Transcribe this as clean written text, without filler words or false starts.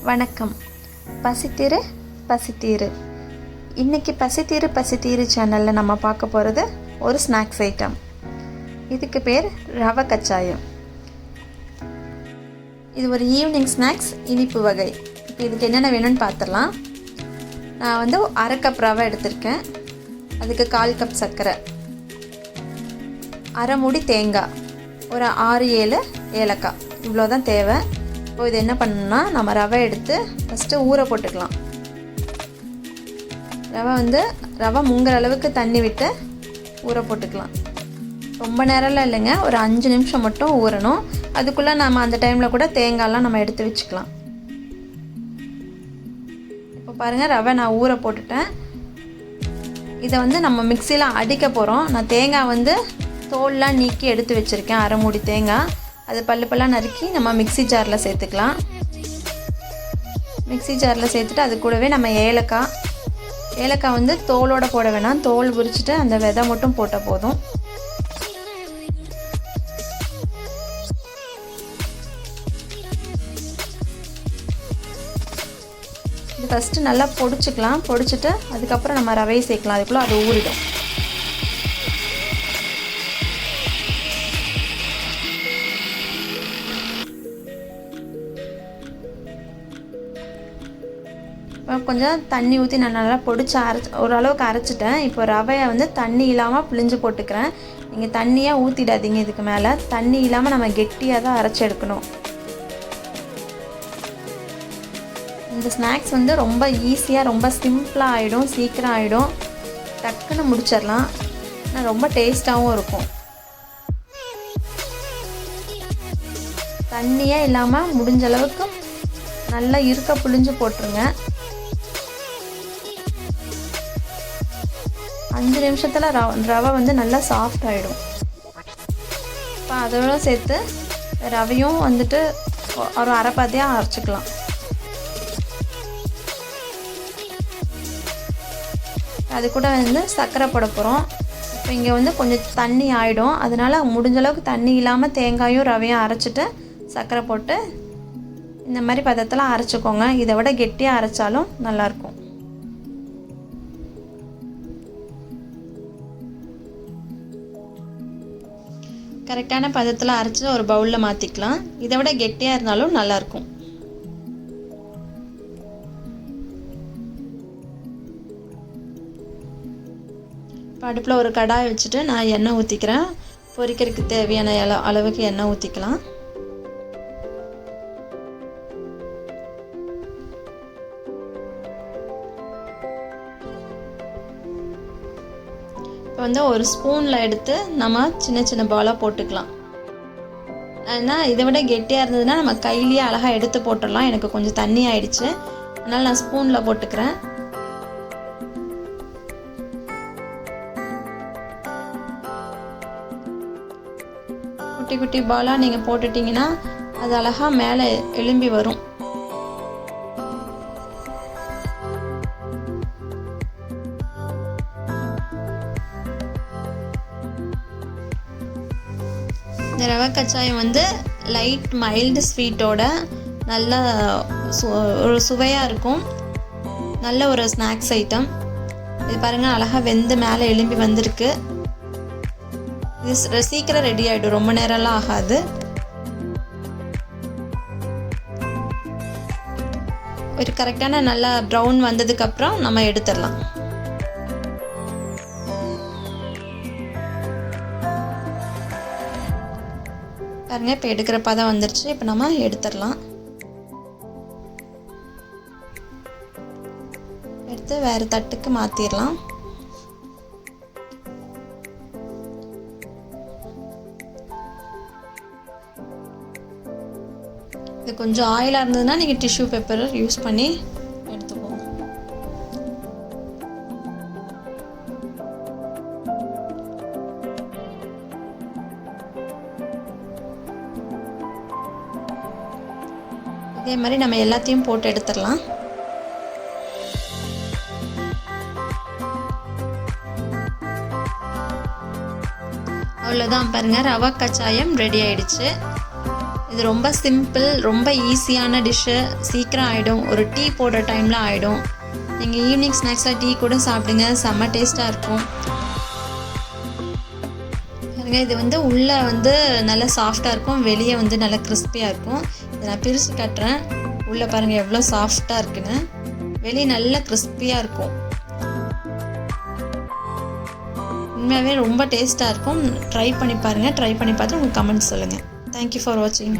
வணக்கம். பசித்தீரு பசித்தீரு. இன்றைக்கி பசித்தீரு சேனலில் நம்ம பார்க்க போகிறது ஒரு ஸ்நாக்ஸ் ஐட்டம். இதுக்கு பேர் ரவை கச்சாயம். இது ஒரு ஈவினிங் ஸ்நாக்ஸ், இனிப்பு வகை. இப்போ இதுக்கு என்னென்ன வேணும்னு பார்த்துடலாம். நான் 1/2 கப் ரவை எடுத்திருக்கேன். அதுக்கு 1/4 கப் சர்க்கரை, 1/2 மூடி தேங்காய், ஒரு 6-7 ஏலக்காய், இவ்வளோ தான் தேவை. இப்போ இது என்ன பண்ணணும்னா, நம்ம ரவை எடுத்து ஃபஸ்ட்டு ஊற போட்டுக்கலாம். ரவை முங்குற அளவுக்கு தண்ணி விட்டு ஊற போட்டுக்கலாம். ரொம்ப நேரம்லாம் இல்லைங்க, ஒரு 5 நிமிஷம் மட்டும் ஊறணும். அதுக்குள்ளே நம்ம அந்த டைமில் கூட தேங்காயெலாம் நம்ம எடுத்து வச்சுக்கலாம். இப்போ பாருங்கள், ரவை நான் ஊற போட்டுட்டேன். இதை நம்ம மிக்சியில் அடிக்க போகிறோம். நான் தேங்காய் தோல்லாம் நீக்கி எடுத்து வச்சுருக்கேன். 1/2 மூடி தேங்காய், அது பல்லாக நறுக்கி நம்ம மிக்சி ஜாரில் சேர்த்துக்கலாம். மிக்சி ஜாரில் சேர்த்துட்டு அது கூடவே நம்ம ஏலக்காய் தோலோடு போட வேணாம், தோல் உரிச்சிட்டு அந்த விதை மட்டும் போட்டால் போதும். இது ஃபஸ்ட்டு நல்லா பொடிச்சிக்கலாம். பொடிச்சிட்டு அதுக்கப்புறம் நம்ம ரவையை சேர்க்கலாம். அதுக்குள்ளே அது ஊறிடும். கொஞ்சம் தண்ணி ஊற்றி நான் நல்லா பொடிச்சு ஓரளவுக்கு அரைச்சிட்டேன். இப்போ ரவையை தண்ணி இல்லாமல் பிழிஞ்சு போட்டுக்கிறேன். நீங்கள் தண்ணியாக ஊற்றிடாதீங்க. இதுக்கு மேலே தண்ணி இல்லாமல் நம்ம கெட்டியாக தான் அரைச்சி எடுக்கணும். இந்த ஸ்நாக்ஸ் ரொம்ப ஈஸியாக, ரொம்ப சிம்பிளாக ஆகிடும், சீக்கிரம் ஆகிடும், டக்குன்னு முடிச்சிடலாம். ஆனால் ரொம்ப டேஸ்ட்டாகவும் இருக்கும். தண்ணியே இல்லாமல் முடிஞ்ச அளவுக்கு நல்லா இருக்க பிழிஞ்சு போட்டுருங்க. 5 நிமிஷத்தில் ரவை நல்லா சாஃப்ட் ஆகிடும். இப்போ அதோட சேர்த்து ரவையும் ஒரு அரை பாதியாக அரைச்சிக்கலாம். அது கூட சர்க்கரை போட போகிறோம். இப்போ இங்கே கொஞ்சம் தண்ணி ஆகிடும். அதனால் முடிஞ்ச அளவுக்கு தண்ணி இல்லாமல் தேங்காயும் ரவையும் அரைச்சிட்டு சர்க்கரை போட்டு இந்த மாதிரி பதத்தில் அரைச்சிக்கோங்க. இதை விட கெட்டியாக அரைச்சாலும் நல்லாயிருக்கும். கரெக்டான பதத்தில் அரைச்சி ஒரு பவுலில் மாற்றிக்கலாம். இதை விட கெட்டியாக இருந்தாலும் நல்லாயிருக்கும். இப்போ அடுப்பில் ஒரு கடாய் வச்சுட்டு நான் எண்ணெய் ஊற்றிக்கிறேன். பொரிக்கிறதுக்கு தேவையான அளவுக்கு எண்ணெய் ஊற்றிக்கலாம். இப்போ ஒரு ஸ்பூனில் எடுத்து நம்ம சின்ன சின்ன பாலாக போட்டுக்கலாம். ஆனால் இதை விட கெட்டியாக இருந்ததுன்னா நம்ம கையிலேயே அழகாக எடுத்து போட்டுடலாம். எனக்கு கொஞ்சம் தண்ணி ஆயிடுச்சு, அதனால் நான் ஸ்பூனில் போட்டுக்கிறேன். குட்டி குட்டி பாலாக நீங்கள் போட்டுட்டிங்கன்னா அது அழகாக மேலே எழும்பி வரும். இந்த ரவை கச்சாயம் லைட் மைல்டு ஸ்வீட்டோட நல்லா ஒரு சுவையாக இருக்கும். நல்ல ஒரு ஸ்நாக்ஸ் ஐட்டம். இது பாருங்கள், அழகாக வெந்து மேலே எழும்பி வந்திருக்கு. இது சீக்கிரம் ரெடி ஆகிடும், ரொம்ப நேரம்லாம் ஆகாது. ஒரு கரெக்டான நல்லா ப்ரௌன் வந்ததுக்கப்புறம் நம்ம எடுத்துடலாம். பாருங்க, இப்போ எடுக்கிற பதம் வந்துருச்சு. இப்போ நம்ம எடுத்துடலாம். எடுத்து வேறு தட்டுக்கு மாற்றிடலாம். இது கொஞ்சம் ஆயிலாக இருந்ததுன்னா நீங்கள் டிஷ்யூ பேப்பர் யூஸ் பண்ணி எடுத்துக்கோங்க. இதே மாதிரி நம்ம எல்லாத்தையும் போட்டு எடுத்துடலாம். அவ்வளோதான் பாருங்கள், ரவா கச்சாயம் ரெடி ஆயிடுச்சு. இது ரொம்ப சிம்பிள், ரொம்ப ஈஸியான டிஷ்ஷு. சீக்கிரம் ஆகிடும், ஒரு டீ போடுற டைமில் ஆகிடும். நீங்கள் ஈவினிங் ஸ்நாக்ஸில் டீ கூட சாப்பிடுங்க, செம்ம டேஸ்ட்டாக இருக்கும். இது வந்து உள்ளே வந்து நல்லா சாஃப்டாக இருக்கும், வெளியே வந்து நல்லா கிறிஸ்பியாக இருக்கும். இதை நான் பிரித்து கட்டுறேன். உள்ளே பாருங்கள் எவ்வளோ சாஃப்டாக இருக்குன்னு, வெளியே நல்லா கிறிஸ்பியாக இருக்கும். உண்மையாகவே ரொம்ப டேஸ்ட்டாக இருக்கும். ட்ரை பண்ணி பாருங்கள். ட்ரை பண்ணி பார்த்து உங்களுக்கு கமெண்ட் சொல்லுங்கள். தேங்க்யூ ஃபார் வாட்சிங்.